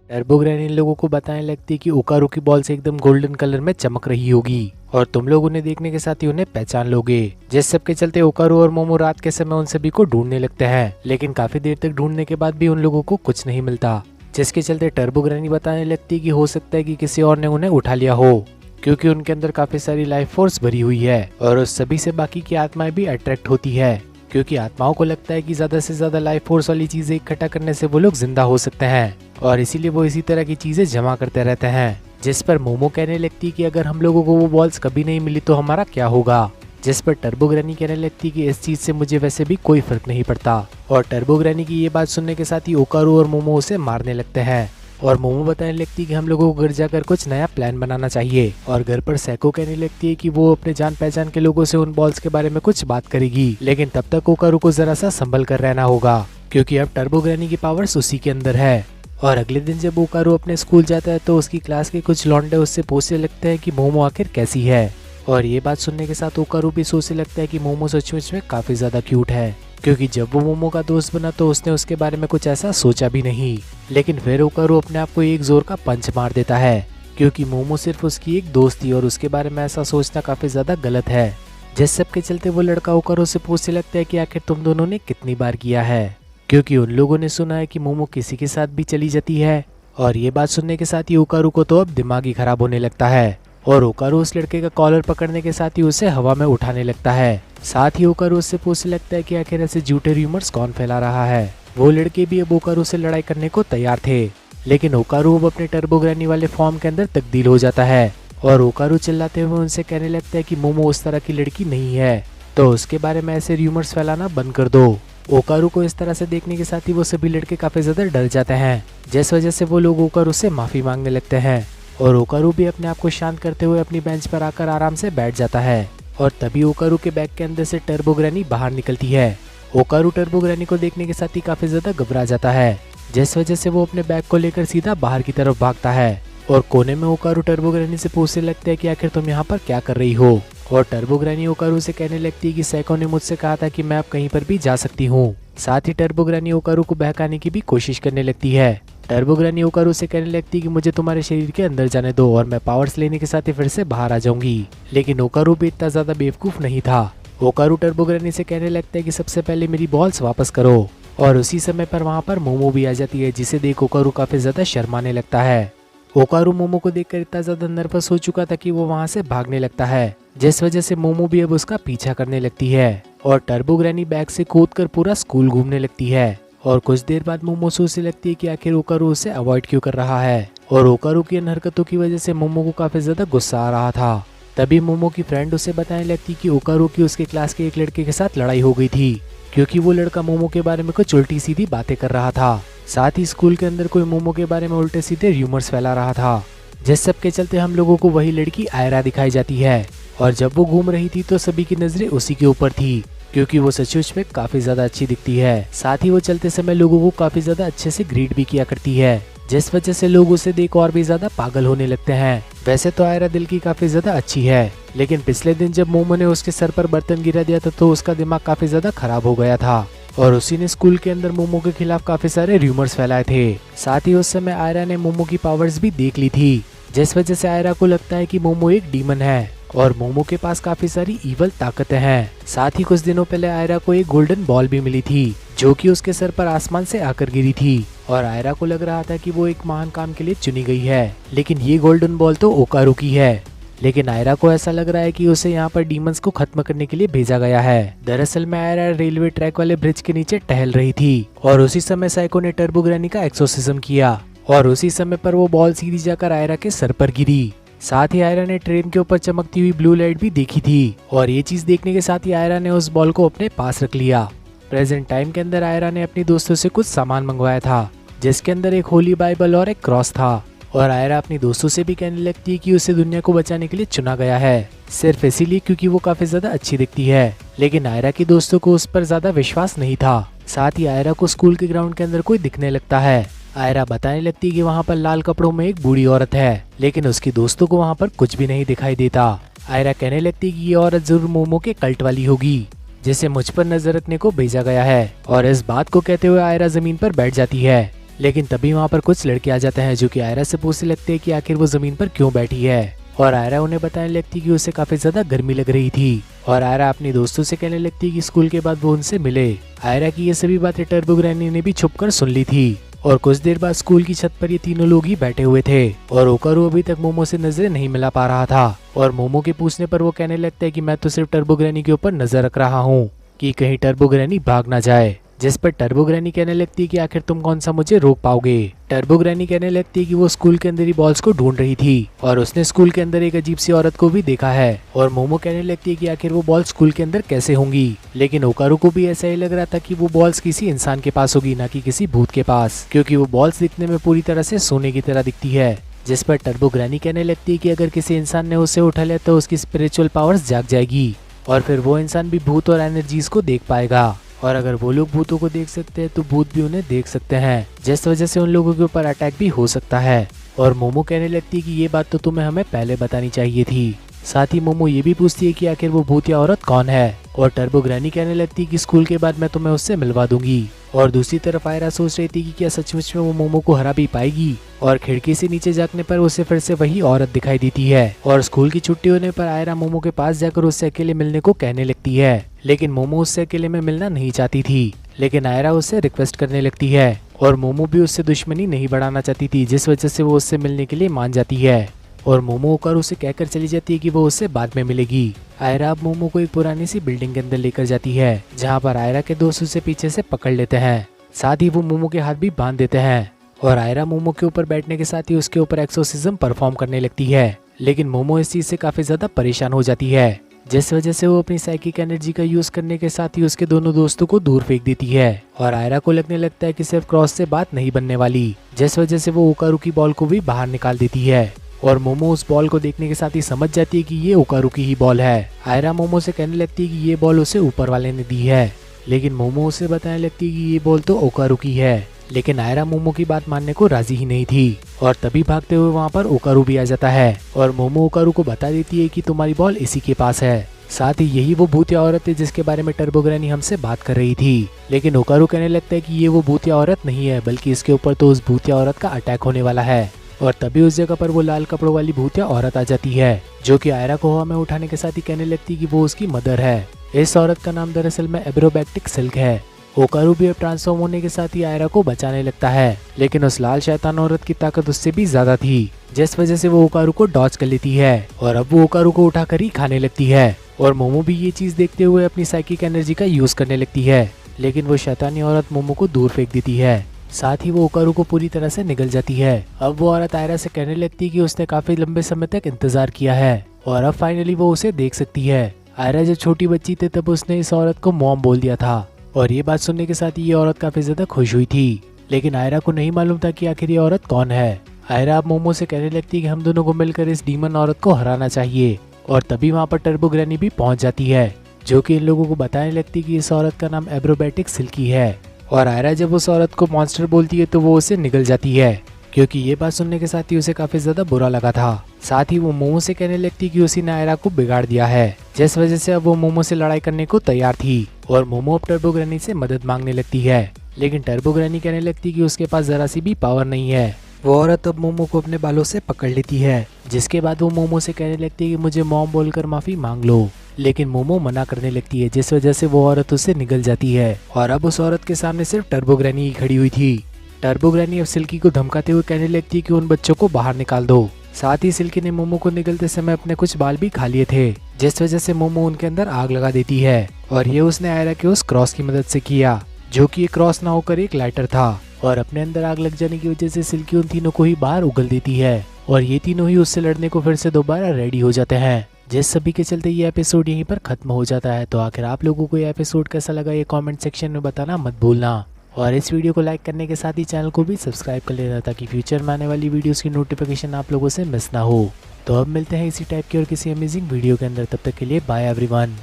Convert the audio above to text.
Turbo granny इन लोगों को बताने लगती है कि ओकारू की बॉल से एकदम गोल्डन कलर में चमक रही होगी और तुम लोग उन्हें देखने के साथ ही उन्हें पहचान लोगे। जिस सब के चलते ओकारू और मोमो रात के समय उन सभी को ढूंढने लगते हैं, लेकिन काफी देर तक ढूंढने के बाद भी उन लोगों को कुछ नहीं मिलता। जिसके चलते टर्बो ग्रैनी बताने लगती है कि हो सकता है कि किसी और ने उन्हें उठा लिया हो, क्योंकि उनके अंदर काफी सारी लाइफ फोर्स भरी हुई है और उस सभी से बाकी की आत्माएं भी अट्रैक्ट होती है, क्योंकि आत्माओं को लगता है कि ज्यादा से ज्यादा लाइफ फोर्स वाली चीजें इकट्ठा करने से वो लोग जिंदा हो सकते हैं और इसीलिए वो इसी तरह की चीजें जमा करते रहते हैं। जिस पर मोमो कहने लगती है कि अगर हम लोगों को वो बॉल्स कभी नहीं मिली तो हमारा क्या होगा। जिस पर टर्बो ग्रैनी कहने लगती है कि इस चीज से मुझे वैसे भी कोई फर्क नहीं पड़ता। और टर्बो ग्रैनी की ये बात सुनने के साथ ही ओकारू और मोमो उसे मारने लगते हैं और मोमो बताने लगती है कि हम लोगों को घर जाकर कुछ नया प्लान बनाना चाहिए। और घर पर सैको कहने लगती है कि वो अपने जान पहचान के लोगों से उन बॉल्स के बारे में कुछ बात करेगी, लेकिन तब तक ओकारू को जरा सा संभल कर रहना होगा, क्योंकि अब टर्बो ग्रैनी की पावर्स उसी के अंदर है। और अगले दिन जब ओकारू अपने स्कूल जाता है तो उसकी क्लास के कुछ लौंडे उससे पूछने लगते हैं कि मोमो आखिर कैसी है। और ये बात सुनने के साथ ओकारू भी सोचने लगता है कि मोमो सचमुच में काफी ज्यादा क्यूट है, क्योंकि जब वो मोमो का दोस्त बना तो उसने उसके बारे में कुछ ऐसा सोचा भी नहीं। लेकिन फिर ओकारू अपने आप को एक जोर का पंच मार देता है, क्योंकि मोमो सिर्फ उसकी एक दोस्त थी और उसके बारे में ऐसा सोचना काफी ज्यादा गलत है। जिस सब के चलते वो लड़का ओकारू से पूछने लगता है कि आखिर तुम दोनों ने कितनी बार किया है, क्योंकि उन लोगों ने सुना है कि मोमो किसी के साथ भी चली जाती है। और ये बात सुनने के साथ ही ओकारू को तो अब दिमाग ही खराब होने लगता है और ओकारू उस लड़के का कॉलर पकड़ने के साथ ही उसे हवा में उठाने लगता है। साथ ही ओकारू उससे पूछने लगता है कि आखिर ऐसे झूठे र्यूमर्स कौन फैला रहा है। वो लड़के भी अब ओकारू से लड़ाई करने को तैयार थे, लेकिन ओकारू अब अपने टर्बो ग्रैनी वाले फॉर्म के अंदर तब्दील हो जाता है और ओकारू चिल्लाते हुए उनसे कहने लगता है कि मोमो उस तरह की लड़की नहीं है, तो उसके बारे में ऐसे र्यूमर्स फैलाना बंद कर दो। ओकारू को इस तरह से देखने के साथ ही वो सभी लड़के काफी ज्यादा डर जाते हैं, जिस वजह से वो लोग ओकारू से माफी मांगने लगते हैं। और ओकारू भी अपने आप को शांत करते हुए अपनी बेंच पर आकर आराम से बैठ जाता है। और तभी ओकारू के बैग के अंदर से टर्बो ग्रैनी बाहर निकलती है। ओकारू टर्बो ग्रैनी को देखने के साथ ही काफी ज्यादा घबरा जाता है, जिस वजह से वो अपने बैग को लेकर सीधा बाहर की तरफ भागता है। और कोने में ओकारू टर्बो ग्रैनी से पूछने लगते हैं कि आखिर तुम यहाँ पर क्या कर रही हो। और टर्बो ग्रैनी ओकारू से कहने लगती है कि सैको ने मुझसे कहा था कि मैं अब कहीं पर भी जा सकती हूँ। साथ ही टर्बो ग्रैनी ओकारू को बहकाने की भी कोशिश करने लगती है। टर्बो ग्रैनी ओकारू से कहने लगती है कि मुझे तुम्हारे शरीर के अंदर जाने दो और मैं पावर्स लेने के साथ ही फिर से बाहर आ जाऊंगी। लेकिन ओकारू भी इतना ज्यादा बेवकूफ नहीं था। ओकारू टर्बो ग्रैनी से कहने लगता है कि सबसे पहले मेरी बॉल्स वापस करो। और उसी समय पर वहाँ पर मोमो भी आ जाती है, जिसे देख ओकारू काफी ज्यादा शर्माने लगता है। ओकारू मोमो को देखकर इतना ज्यादा नर्वस हो चुका था कि वो वहाँ से भागने लगता है, जिस वजह से मोमो भी अब उसका पीछा करने लगती है। और टर्बो ग्रैनी बैग से कूदकर पूरा स्कूल घूमने लगती है। और कुछ देर बाद मोमो सोचने लगती है कि आखिर ओकारू उसे अवॉइड क्यों कर रहा है। और ओकारू की इन हरकतों की वजह से मोमो को काफी ज्यादा गुस्सा आ रहा था। तभी मोमो की फ्रेंड उसे बताने लगती कि ओकारू की उसके क्लास के एक लड़के के साथ लड़ाई हो गई थी, क्योंकि वो लड़का मोमो के बारे में कुछ उल्टी सीधी बातें कर रहा था। साथ ही स्कूल के अंदर कोई मोमो के बारे में उल्टे सीधे र्यूमर्स फैला रहा था, जिस सब के चलते हम लोगों को वही लड़की आयरा दिखाई जाती है। और जब वो घूम रही थी तो सभी की नजरें उसी के ऊपर थी, क्योंकि वो सचमुच में काफी ज्यादा अच्छी दिखती है। साथ ही वो चलते समय लोगों को काफी ज्यादा अच्छे से ग्रीट भी किया करती है, जिस वजह से लोग उसे देख और भी ज्यादा पागल होने लगते हैं। वैसे तो आयरा दिल की काफी ज्यादा अच्छी है, लेकिन पिछले दिन जब मोमो ने उसके सर पर बर्तन गिरा दिया था तो उसका दिमाग काफी ज्यादा खराब हो गया था और उसी ने स्कूल के अंदर मोमो के खिलाफ काफी सारे र्यूमर्स फैलाए थे। साथ ही उस समय आयरा ने मोमो की पावर्स भी देख ली थी, जिस वजह से आयरा को लगता है कि मोमो एक डीमन है और मोमो के पास काफी सारी इवल ताकतें हैं। साथ ही कुछ दिनों पहले आयरा को एक गोल्डन बॉल भी मिली थी, जो कि उसके सर पर आसमान से आकर गिरी थी। और आयरा को लग रहा था कि वो एक महान काम के लिए चुनी गई है, लेकिन ये गोल्डन बॉल तो ओकारू की है। लेकिन आयरा को ऐसा लग रहा है कि उसे यहाँ पर डीमंस को खत्म करने के लिए भेजा गया है। दरअसल में आयरा रेलवे ट्रैक वाले ब्रिज के नीचे टहल रही थी और उसी समय साइको ने टर्बो ग्रैनी का एक्सोर्सिज्म किया और उसी समय पर वो बॉल सीधी जाकर आयरा के सर पर गिरी। साथ ही आयरा ने ट्रेन के ऊपर चमकती हुई ब्लू लाइट भी देखी थी और ये चीज देखने के साथ ही आयरा ने उस बॉल को अपने पास रख लिया। प्रेजेंट टाइम के अंदर आयरा ने अपनी दोस्तों से कुछ सामान मंगवाया था, जिसके अंदर एक होली बाइबल और एक क्रॉस था। और आयरा अपनी दोस्तों से भी कहने लगती है कि उसे दुनिया को बचाने के लिए चुना गया है, सिर्फ इसीलिए क्योंकि वो काफी ज्यादा अच्छी दिखती है। लेकिन आयरा की दोस्तों को उस पर ज्यादा विश्वास नहीं था। साथ ही आयरा को स्कूल के ग्राउंड के अंदर कोई दिखने लगता है। आयरा बताने लगती है कि वहाँ पर लाल कपड़ों में एक बूढ़ी औरत है, लेकिन उसकी दोस्तों को वहाँ पर कुछ भी नहीं दिखाई देता। आयरा कहने लगती है कि ये औरत जरूर मोमो के कल्ट वाली होगी, जिसे मुझ पर नजर रखने को भेजा गया है। और इस बात को कहते हुए आयरा जमीन पर बैठ जाती है। लेकिन तभी वहाँ पर कुछ लड़के आ जाते हैं जो कि आयरा से पूछने लगते हैं कि आखिर वो जमीन पर क्यों बैठी है। और आयरा उन्हें बताने लगती कि उसे काफी ज्यादा गर्मी लग रही थी। और आयरा अपने दोस्तों से कहने लगती कि स्कूल के बाद वो उनसे मिले। आयरा की ये सभी बातें टर्बो ग्रैनी ने भी छुपकर सुन ली थी। और कुछ देर बाद स्कूल की छत पर ये तीनों लोग ही बैठे हुए थे और ओकारू अभी तक मोमो से नजरें नहीं मिला पा रहा था। और मोमो के पूछने पर वो कहने लगता है कि मैं तो सिर्फ टर्बो ग्रैनी के ऊपर नजर रख रहा हूँ कि कहीं टर्बो ग्रैनी भाग ना जाए। जिस पर टर्बो ग्रैनी कहने लगती है कि आखिर तुम कौन सा मुझे रोक पाओगे। टर्बो ग्रैनी कहने लगती है कि वो स्कूल के अंदर ही बॉल्स को ढूंढ रही थी और उसने स्कूल के अंदर एक अजीब सी औरत को भी देखा है। और मोमो कहने लगती है कि आखिर वो बॉल स्कूल के अंदर कैसे होंगी। लेकिन ओकारू को भी ऐसा ही लग रहा था कि वो बॉल्स किसी इंसान के पास होगी, ना कि किसी भूत के पास, क्योंकि वो बॉल्स दिखने में पूरी तरह से सोने की तरह दिखती है। जिस पर टर्बो ग्रैनी कहने लगती है कि अगर किसी इंसान ने उसे उठा लिया तो उसकी स्पिरिचुअल पावर्स जाग जाएगी और फिर वो इंसान भी भूत और एनर्जीज को देख पाएगा। और अगर वो लोग भूतों को देख सकते हैं तो भूत भी उन्हें देख सकते हैं, जिस वजह से उन लोगों के ऊपर अटैक भी हो सकता है। और मोमो कहने लगती है कि ये बात तो तुम्हें हमें पहले बतानी चाहिए थी। साथ ही मोमो ये भी पूछती है कि आखिर वो भूत या औरत कौन है। और टर्बो ग्रैनी कहने लगती है कि स्कूल के बाद मैं तुम्हें उससे मिलवा दूंगी। और दूसरी तरफ आयरा सोच रही थी कि क्या सचमुच में वो मोमो को हरा भी पाएगी। और खिड़की से नीचे झांकने पर उसे फिर से वही औरत दिखाई देती है। और स्कूल की छुट्टी होने पर आयरा मोमो के पास जाकर उससे अकेले मिलने को कहने लगती है। लेकिन मोमो उससे अकेले में मिलना नहीं चाहती थी, लेकिन आयरा उससे रिक्वेस्ट करने लगती है। और मोमो भी उससे दुश्मनी नहीं बढ़ाना चाहती थी, जिस वजह से वो उससे मिलने के लिए मान जाती है। और मोमो होकर उसे कहकर चली जाती है कि वो उससे बाद में मिलेगी। आयरा अब मोमो को एक पुरानी सी बिल्डिंग के अंदर लेकर जाती है, जहाँ पर आयरा के दोस्त उसे पीछे से पकड़ लेते हैं। साथ ही वो मोमो के हाथ भी बांध देते हैं। और आयरा मोमो के ऊपर बैठने के साथ ही उसके ऊपर एक्सोर्सिज्म परफॉर्म करने लगती है। लेकिन मोमो इस चीज से काफी ज्यादा परेशान हो जाती है, जिस वजह से वो अपनी साइकिक एनर्जी का यूज करने के साथ ही उसके दोनों दोस्तों को दूर फेंक देती है। और आयरा को लगने लगता है कि सिर्फ क्रॉस से बात नहीं बनने वाली, जिस वजह से वो ओकारू की बॉल को भी बाहर निकाल देती है। और मोमो उस बॉल को देखने के साथ ही समझ जाती है कि ये ओकारू की ही बॉल है। आयरा मोमो से कहने लगती है कि ये बॉल उसे ऊपर वाले ने दी है, लेकिन मोमो उसे बताने लगती है कि ये बॉल तो ओकारू की है। लेकिन आयरा मोमो की बात मानने को राजी ही नहीं थी। और तभी भागते हुए वहाँ पर ओकारू भी आ जाता है और मोमो ओकारू को बता देती है कि तुम्हारी बॉल इसी के पास है। साथ ही यही वो भूतिया औरत है जिसके बारे में टर्बो ग्रैनी हमसे बात कर रही थी। लेकिन ओकारू कहने लगता है कि ये वो भूतिया औरत नहीं है, बल्कि इसके ऊपर तो उस भूतिया औरत का अटैक होने वाला है। और तभी उस जगह पर वो लाल कपड़ों वाली भूतिया औरत आ जाती है, जो कि आयरा को हवा में उठाने के साथ ही कहने लगती कि वो उसकी मदर है। इस औरत का नाम दरअसल में एब्रोबैक्टिक सिल्क है। ओकारू भी अब ट्रांसफॉर्म होने के साथ ही आयरा को बचाने लगता है, लेकिन उस लाल शैतान औरत की ताकत उससे भी ज्यादा थी, जिस वजह से वो ओकारू को डॉज कर लेती है। और अब वो ओकारू को उठाकर ही खाने लगती है। और मोमो भी ये चीज देखते हुए अपनी साइकिक एनर्जी का यूज करने लगती है, लेकिन वो शैतानी औरत मोमो को दूर फेंक देती है। साथ ही वो ओकारू को पूरी तरह से निगल जाती है। अब वो औरत आयरा से कहने लगती है कि उसने काफी लंबे समय तक इंतजार किया है और अब फाइनली वो उसे देख सकती है। आयरा जब छोटी बच्ची थी तब उसने इस औरत को मॉम बोल दिया था, और ये बात सुनने के साथ ही ये औरत काफी ज्यादा खुश हुई थी। लेकिन आयरा को नहीं मालूम था कि आखिर ये औरत कौन है। आयरा अब मोमो से कहने लगती है कि हम दोनों को मिलकर इस डीमन औरत को हराना चाहिए। और तभी वहाँ पर टर्बो ग्रैनी भी पहुंच जाती है, जो कि इन लोगों को बताने लगती है कि इस औरत का नाम एब्रोबैटिक सिल्की है। और आयरा जब उस औरत को मॉन्स्टर बोलती है तो वो उसे निगल जाती है, क्योंकि ये बात सुनने के साथ ही उसे काफी ज्यादा बुरा लगा था। साथ ही वो मोमो से कहने लगती कि उसी ने आयरा को बिगाड़ दिया है, जिस वजह से अब वो मोमो से लड़ाई करने को तैयार थी। और मोमो अब टर्बो ग्रैनी से मदद मांगने लगती है, लेकिन टर्बो ग्रैनी कहने लगती कि उसके पास जरा सी भी पावर नहीं है। वो औरत अब मोमो को अपने बालों से पकड़ लेती है, जिसके बाद वो मोमो से कहने लगती है कि मुझे मॉम बोलकर माफी मांग लो। लेकिन मोमो मना करने लगती है, जिस वजह से वो औरत उससे निगल जाती है। और अब उस औरत के सामने सिर्फ टर्बो ग्रैनी ही खड़ी हुई थी। टर्बो ग्रैनी अब सिल्की को धमकाते हुए कहने लगती है कि उन बच्चों को बाहर निकाल दो। साथ ही सिल्की ने मोमो को निगलते समय अपने कुछ बाल भी खा लिए थे, जिस वजह से मोमो उनके अंदर आग लगा देती है। और ये उसने आयरा के उस क्रॉस की मदद से किया, जो कि एक क्रॉस ना होकर एक लाइटर था। और अपने अंदर आग लग जाने की वजह से सिल्की उन तीनों को ही बाहर उगल देती है, और ये तीनों ही उससे लड़ने को फिर से दोबारा रेडी हो जाते हैं। जिस सभी के चलते ये एपिसोड यहीं पर खत्म हो जाता है। तो आखिर आप लोगों को ये एपिसोड कैसा लगा ये कमेंट सेक्शन में बताना मत भूलना। और इस वीडियो को लाइक करने के साथ ही चैनल को भी सब्सक्राइब कर लेना, ताकि फ्यूचर में आने वाली वीडियोस की नोटिफिकेशन आप लोगों से मिस ना हो। तो अब मिलते हैं इसी टाइप की और किसी अमेजिंग वीडियो के अंदर। तब तक के लिए बाय एवरीवन।